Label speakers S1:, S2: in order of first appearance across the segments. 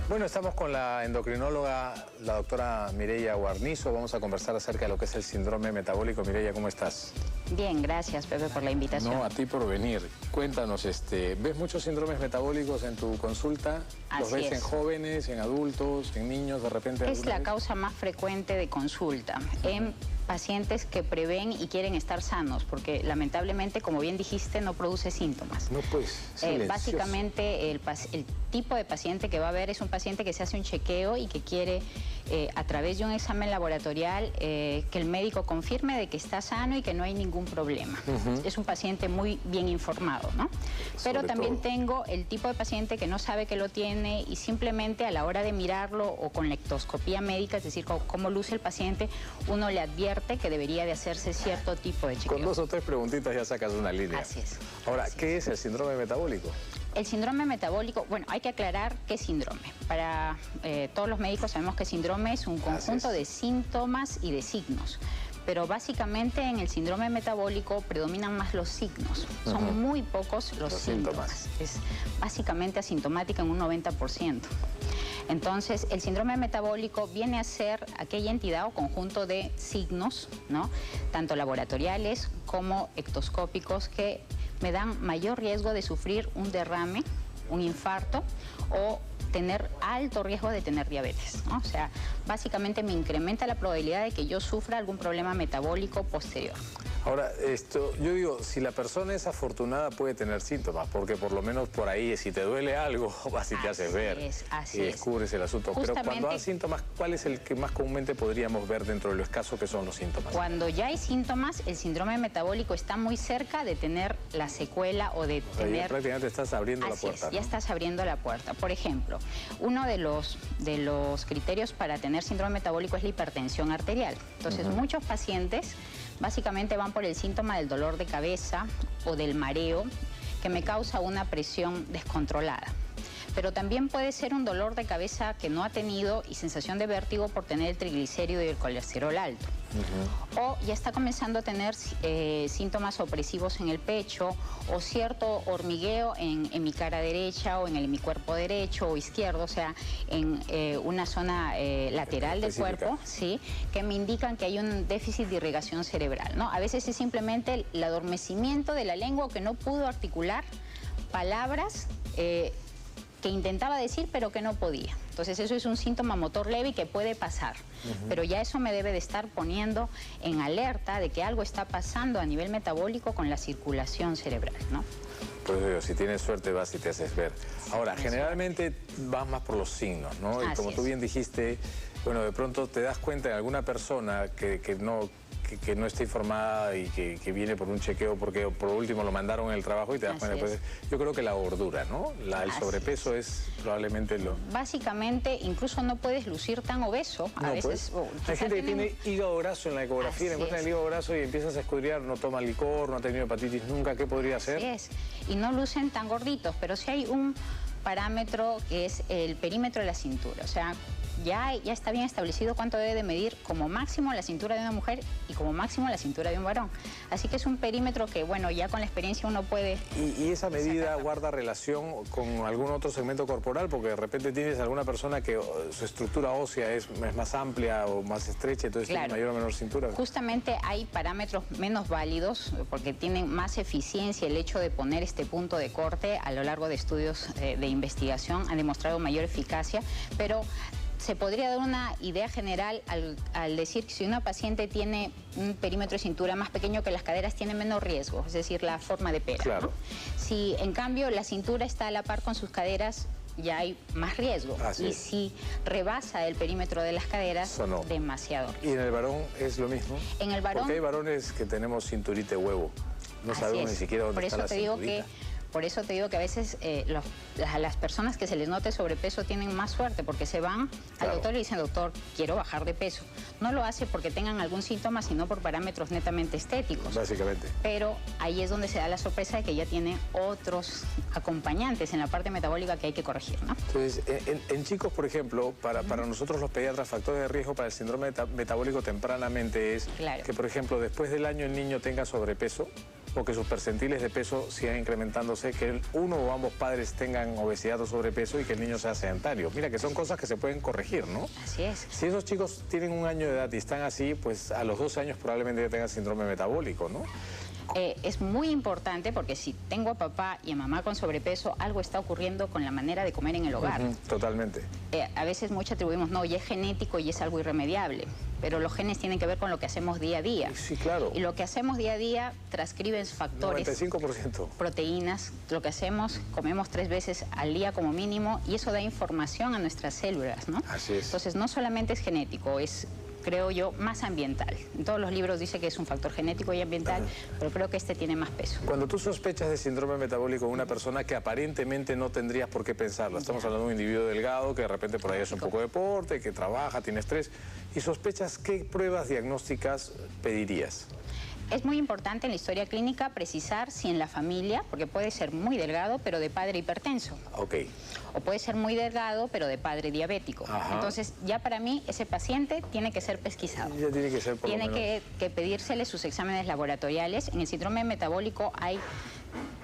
S1: Bueno, estamos con la endocrinóloga, la doctora Mireya Guarnizo. Vamos a conversar acerca de lo que es el síndrome metabólico. Mireya, ¿cómo estás?
S2: Bien, gracias, Pepe, por la invitación.
S1: No, a ti por venir. Cuéntanos, ¿ves muchos síndromes metabólicos en tu consulta? ¿Los ves en jóvenes, en adultos, en niños, de repente?
S2: Es la causa más frecuente de consulta en pacientes que prevén y quieren estar sanos, porque lamentablemente, como bien dijiste, no produce síntomas.
S1: No, pues,
S2: básicamente, el tipo de paciente que va a ver es un paciente que se hace un chequeo y que quiere, a través de un examen laboratorial, que el médico confirme de que está sano y que no hay ningún problema. Es un paciente muy bien informado, ¿no? Pero también tengo el tipo de paciente que no sabe que lo tiene y simplemente a la hora de mirarlo o con la ectoscopía médica, es decir, cómo luce el paciente, uno le advierte que debería de hacerse cierto tipo de chequeo.
S1: Con 2 o 3 preguntitas ya sacas una línea.
S2: Así es.
S1: Ahora, ¿qué es el síndrome metabólico?
S2: El síndrome metabólico, bueno, hay que aclarar qué es síndrome. Para todos los médicos sabemos que síndrome es un conjunto de síntomas y de signos. Pero básicamente en el síndrome metabólico predominan más los signos. Son muy pocos los síntomas. Es básicamente asintomática en un 90%. Entonces, el síndrome metabólico viene a ser aquella entidad o conjunto de signos, ¿no? Tanto laboratoriales como ectoscópicos, que me dan mayor riesgo de sufrir un derrame, un infarto o tener alto riesgo de tener diabetes, ¿no? O sea, básicamente me incrementa la probabilidad de que yo sufra algún problema metabólico posterior.
S1: Ahora, yo digo, si la persona es afortunada puede tener síntomas, porque por lo menos por ahí, si te duele algo, vas y te haces ver y descubres el asunto. Pero cuando hay síntomas, ¿cuál es el que más comúnmente podríamos ver dentro de lo escaso que son los síntomas?
S2: Cuando ya hay síntomas, el síndrome metabólico está muy cerca de tener la secuela o de tener...
S1: Ya prácticamente estás abriendo la puerta, ¿no?
S2: Ya estás abriendo la puerta. Por ejemplo, uno de los criterios para tener síndrome metabólico es la hipertensión arterial. Entonces, muchos pacientes básicamente van por el síntoma del dolor de cabeza o del mareo que me causa una presión descontrolada. Pero también puede ser un dolor de cabeza que no ha tenido y sensación de vértigo por tener el triglicérido y el colesterol alto. O ya está comenzando a tener síntomas opresivos en el pecho o cierto hormigueo en mi cara derecha o en mi cuerpo derecho o izquierdo, o sea, en una zona lateral del cuerpo, ¿sí? Que me indican que hay un déficit de irrigación cerebral, ¿no? A veces es simplemente el adormecimiento de la lengua o que no pudo articular palabras que intentaba decir pero que no podía. Entonces eso es un síntoma motor leve y que puede pasar. Pero ya eso me debe de estar poniendo en alerta de que algo está pasando a nivel metabólico con la circulación cerebral, ¿no?
S1: Pues digo, si tienes suerte vas y te haces ver. Ahora, generalmente vas más por los signos, ¿no? Y como tú bien dijiste, bueno, de pronto te das cuenta de alguna persona que no está informada y que viene por un chequeo porque por último lo mandaron en el trabajo y te das cuenta. Pues, yo creo que la gordura, ¿no? El sobrepeso es probablemente lo...
S2: Básicamente, incluso no puedes lucir tan obeso. A veces,
S1: hay gente que tiene hígado graso en la ecografía, le encuentran el hígado graso y empiezas a escudriar, no toma licor, no ha tenido hepatitis nunca, ¿qué podría hacer?
S2: Así es, y no lucen tan gorditos, pero sí hay un parámetro que es el perímetro de la cintura, o sea, ya está bien establecido cuánto debe de medir como máximo la cintura de una mujer y como máximo la cintura de un varón. Así que es un perímetro que, bueno, ya con la experiencia uno puede...
S1: ¿Y esa medida guarda relación con algún otro segmento corporal? Porque de repente tienes alguna persona que su estructura ósea es más amplia o más estrecha, entonces tiene mayor o menor cintura.
S2: Justamente hay parámetros menos válidos porque tienen más eficiencia. El hecho de poner este punto de corte a lo largo de estudios de investigación ha demostrado mayor eficacia, pero... Se podría dar una idea general al decir que si una paciente tiene un perímetro de cintura más pequeño que las caderas, tiene menos riesgo, es decir, la forma de pera. Claro. ¿No? Si en cambio la cintura está a la par con sus caderas, ya hay más riesgo. Y si rebasa el perímetro de las caderas, demasiado riesgo.
S1: ¿Y en el varón es lo mismo?
S2: En el varón...
S1: Porque hay varones que tenemos cinturita de huevo. No sabemos ni siquiera dónde está la cinturita.
S2: Por eso te digo que a veces las personas que se les note sobrepeso tienen más suerte porque se van al doctor y le dicen, doctor, quiero bajar de peso. No lo hace porque tengan algún síntoma, sino por parámetros netamente estéticos.
S1: Básicamente.
S2: Pero ahí es donde se da la sorpresa de que ya tiene otros acompañantes en la parte metabólica que hay que corregir, ¿no?
S1: Entonces, en chicos, por ejemplo, para nosotros los pediatras, factores de riesgo para el síndrome metabólico tempranamente es que, por ejemplo, después del año el niño tenga sobrepeso. o que sus percentiles de peso sigan incrementándose, que uno o ambos padres tengan obesidad o sobrepeso y que el niño sea sedentario. Mira que son cosas que se pueden corregir, ¿no?
S2: Así es.
S1: Si esos chicos tienen 1 año de edad y están así, pues a los 12 años probablemente ya tengan síndrome metabólico, ¿no?
S2: Es muy importante porque si tengo a papá y a mamá con sobrepeso, algo está ocurriendo con la manera de comer en el hogar.
S1: Totalmente.
S2: A veces mucho atribuimos, no, ya es genético y es algo irremediable, pero los genes tienen que ver con lo que hacemos día a día.
S1: Sí, claro.
S2: Y lo que hacemos día a día transcriben factores.
S1: 95%.
S2: Proteínas, lo que hacemos, comemos 3 veces al día como mínimo y eso da información a nuestras células, ¿no?
S1: Así es.
S2: Entonces no solamente es genético, es, creo yo, más ambiental. En todos los libros dice que es un factor genético y ambiental, pero creo que este tiene más peso.
S1: Cuando tú sospechas de síndrome metabólico en una persona que aparentemente no tendrías por qué pensarlo, estamos hablando de un individuo delgado que de repente por ahí hace un poco de deporte, que trabaja, tiene estrés, y sospechas, ¿qué pruebas diagnósticas pedirías?
S2: Es muy importante en la historia clínica precisar si en la familia, porque puede ser muy delgado, pero de padre hipertenso.
S1: Ok.
S2: O puede ser muy delgado, pero de padre diabético.
S1: Ajá.
S2: Entonces, ya para mí, ese paciente tiene que ser pesquisado.
S1: Ya tiene que ser por lo
S2: Tiene
S1: menos.
S2: que pedírsele sus exámenes laboratoriales. En el síndrome metabólico hay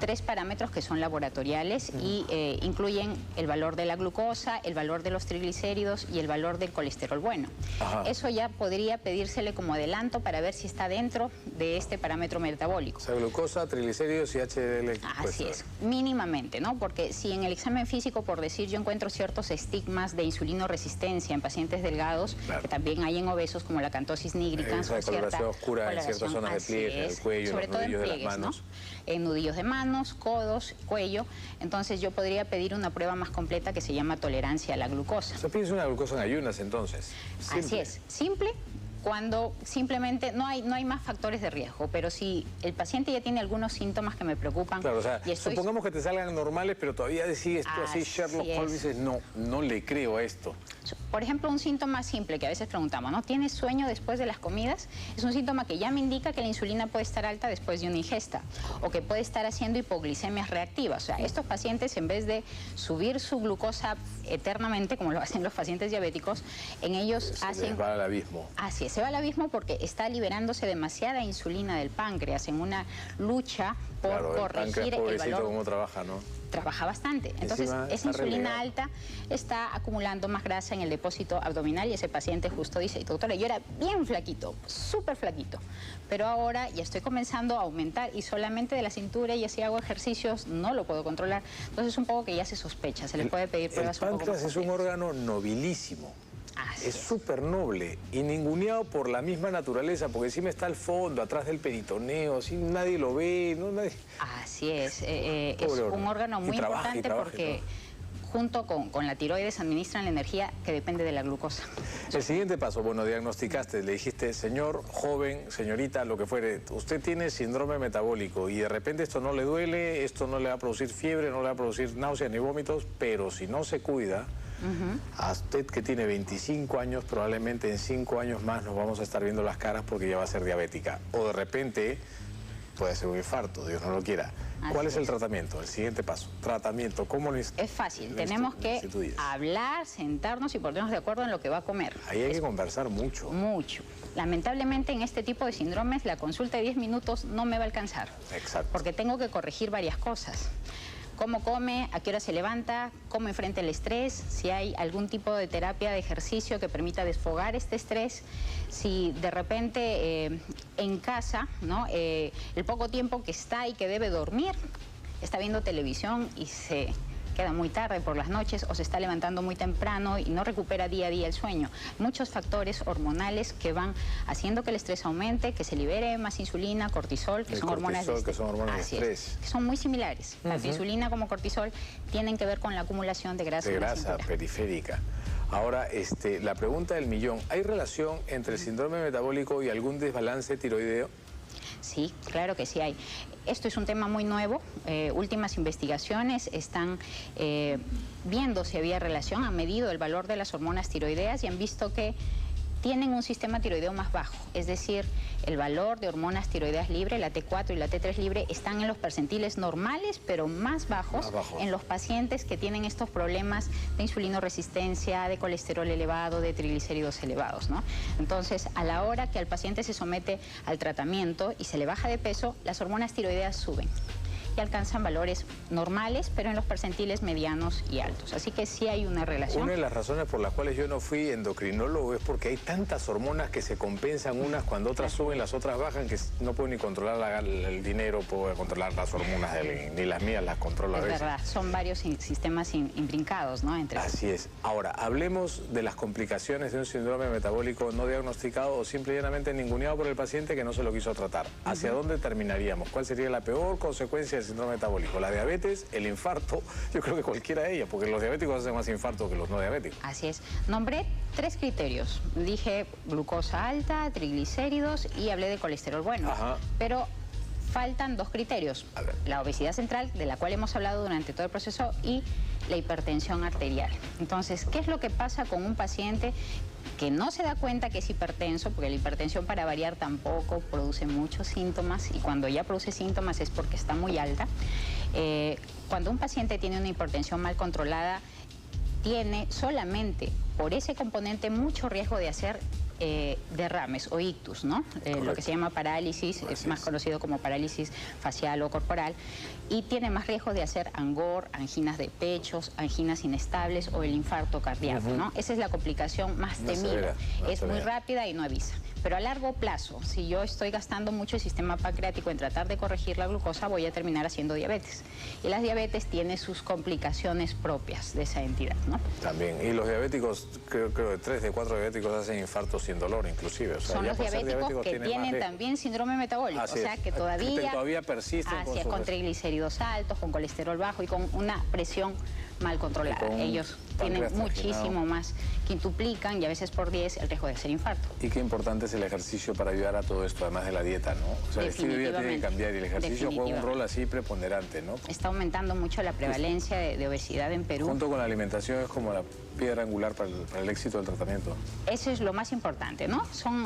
S2: 3 parámetros que son laboratoriales y incluyen el valor de la glucosa, el valor de los triglicéridos y el valor del colesterol bueno.
S1: Ajá.
S2: Eso ya podría pedírsele como adelanto para ver si está dentro de este parámetro metabólico.
S1: O sea, glucosa, triglicéridos y HDL.
S2: Así es, mínimamente, ¿no? Porque si en el examen físico, por decir, yo encuentro ciertos estigmas de insulinoresistencia en pacientes delgados,
S1: claro,
S2: que también hay en obesos, como la acantosis nigricans,
S1: esa coloración oscura en ciertas zonas de pliegue, en el cuello,
S2: sobre
S1: en los
S2: todo en
S1: nudillos de
S2: pliegues,
S1: las manos.
S2: ¿no? En nudillos de manos, codos, cuello. Entonces yo podría pedir una prueba más completa que se llama tolerancia a la glucosa.
S1: O sea, pides una glucosa en ayunas, entonces. Simple.
S2: Así es, simple. Cuando simplemente no hay más factores de riesgo, pero si el paciente ya tiene algunos síntomas que me preocupan...
S1: Claro, o sea,
S2: y
S1: supongamos que te salgan normales, pero todavía sigues tú así, Sherlock Holmes, dices, no le creo a esto.
S2: Por ejemplo, un síntoma simple que a veces preguntamos, ¿no? ¿Tienes sueño después de las comidas? Es un síntoma que ya me indica que la insulina puede estar alta después de una ingesta o que puede estar haciendo hipoglicemias reactivas. O sea, estos pacientes, en vez de subir su glucosa eternamente, como lo hacen los pacientes diabéticos, en ellos hacen...
S1: Se les va al abismo.
S2: Así es, se va al abismo porque está liberándose demasiada insulina del páncreas en una lucha por
S1: claro,
S2: corregir el valor.
S1: ¿Cómo trabaja, no?
S2: Trabaja bastante. Entonces, esa insulina alta está acumulando más grasa en el depósito abdominal y ese paciente justo dice, doctora, yo era bien flaquito, súper flaquito, pero ahora ya estoy comenzando a aumentar y solamente de la cintura y así hago ejercicios, no lo puedo controlar. Entonces, un poco que ya se sospecha, se le puede pedir pruebas un poco más.
S1: El páncreas es un órgano nobilísimo. Es súper noble y ninguneado por la misma naturaleza, porque encima está al fondo, atrás del peritoneo, así nadie lo ve, ¿no? Nadie...
S2: Así es un órgano muy importante porque junto con la tiroides administran la energía que depende de la glucosa.
S1: El siguiente paso, bueno, diagnosticaste, le dijiste, señor, joven, señorita, lo que fuere, usted tiene síndrome metabólico y de repente esto no le duele, esto no le va a producir fiebre, no le va a producir náuseas ni vómitos, pero si no se cuida... A usted que tiene 25 años, probablemente en 5 años más nos vamos a estar viendo las caras porque ya va a ser diabética. O de repente puede ser un infarto, Dios no lo quiera. ¿Cuál es el tratamiento? El siguiente paso. Tratamiento, ¿cómo lo
S2: Es fácil, tenemos que hablar, sentarnos y ponernos de acuerdo en lo que va a comer.
S1: Ahí hay que conversar mucho.
S2: Mucho. Lamentablemente en este tipo de síndromes la consulta de 10 minutos no me va a alcanzar.
S1: Exacto.
S2: Porque tengo que corregir varias cosas. Cómo come, a qué hora se levanta, cómo enfrenta el estrés, si hay algún tipo de terapia de ejercicio que permita desfogar este estrés, si de repente en casa, ¿no? El poco tiempo que está y que debe dormir, está viendo televisión y se queda muy tarde por las noches o se está levantando muy temprano y no recupera día a día el sueño. Muchos factores hormonales que van haciendo que el estrés aumente, que se libere más insulina, cortisol, que son hormonas de estrés. Que son muy similares. Tanto insulina como cortisol tienen que ver con la acumulación de grasa.
S1: De grasa periférica. Ahora, la pregunta del millón, ¿hay relación entre el síndrome metabólico y algún desbalance tiroideo?
S2: Sí, claro que sí hay. Esto es un tema muy nuevo. Últimas investigaciones están viendo si había relación, han medido el valor de las hormonas tiroideas y han visto que tienen un sistema tiroideo más bajo, es decir, el valor de hormonas tiroideas libre, la T4 y la T3 libre, están en los percentiles normales, pero más bajos en los pacientes que tienen estos problemas de insulinoresistencia, de colesterol elevado, de triglicéridos elevados, ¿no? Entonces, a la hora que el paciente se somete al tratamiento y se le baja de peso, las hormonas tiroideas suben y alcanzan valores normales, pero en los percentiles medianos y altos. Así que sí hay una relación.
S1: Una de las razones por las cuales yo no fui endocrinólogo es porque hay tantas hormonas que se compensan unas cuando otras suben, las otras bajan, que no puedo ni controlar el dinero, puedo controlar las hormonas, ni las mías las controlo a veces.
S2: Es verdad, son varios sistemas imbrincados, ¿no?
S1: Así es. Ahora, hablemos de las complicaciones de un síndrome metabólico no diagnosticado o simple y llanamente ninguneado por el paciente que no se lo quiso tratar. ¿Hacia dónde terminaríamos? ¿Cuál sería la peor consecuencia del síndrome metabólico? La diabetes, el infarto, yo creo que cualquiera de ellas, porque los diabéticos hacen más infarto que los no diabéticos.
S2: Así es. Nombré 3 criterios. Dije glucosa alta, triglicéridos y hablé de colesterol bueno. Pero faltan 2 criterios. La obesidad central, de la cual hemos hablado durante todo el proceso, y la hipertensión arterial. Entonces, ¿qué es lo que pasa con un paciente que no se da cuenta que es hipertenso? Porque la hipertensión, para variar, tampoco produce muchos síntomas, y cuando ya produce síntomas es porque está muy alta. Cuando un paciente tiene una hipertensión mal controlada, tiene solamente por ese componente mucho riesgo de hacer derrames o ictus, ¿no? Lo que se llama parálisis, es más conocido como parálisis facial o corporal, y tiene más riesgo de hacer angor, anginas de pechos, anginas inestables o el infarto cardíaco, ¿no? Esa es la complicación más temida. Es muy rápida y no avisa. Pero a largo plazo, si yo estoy gastando mucho el sistema pancreático en tratar de corregir la glucosa, voy a terminar haciendo diabetes. Y la diabetes tiene sus complicaciones propias de esa entidad, ¿no?
S1: También. Y los diabéticos, creo que 3 de 4 diabéticos hacen infartos sin dolor, inclusive. O sea,
S2: son los diabéticos que tienen también síndrome metabólico. O sea, que todavía persisten con triglicéridos altos, con colesterol bajo y con una presión mal controlada. Ellos tienen muchísimo más, quintuplican y a veces por 10 el riesgo de hacer infarto.
S1: Y qué importante es el ejercicio para ayudar a todo esto, además de la dieta, ¿no? O sea, el estilo de vida tiene que cambiar y el ejercicio juega un rol así preponderante, ¿no?
S2: Está aumentando mucho la prevalencia de obesidad en Perú.
S1: Junto con la alimentación es como la piedra angular para el éxito del tratamiento.
S2: Eso es lo más importante, ¿no?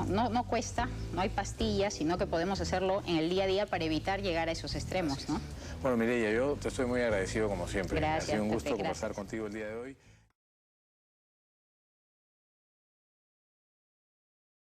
S2: No cuesta, no hay pastillas, sino que podemos hacerlo en el día a día para evitar llegar a esos extremos, ¿no?
S1: Bueno, Mireya, yo te estoy muy agradecido como siempre.
S2: Gracias,
S1: ha sido un gusto conversar contigo el día de hoy.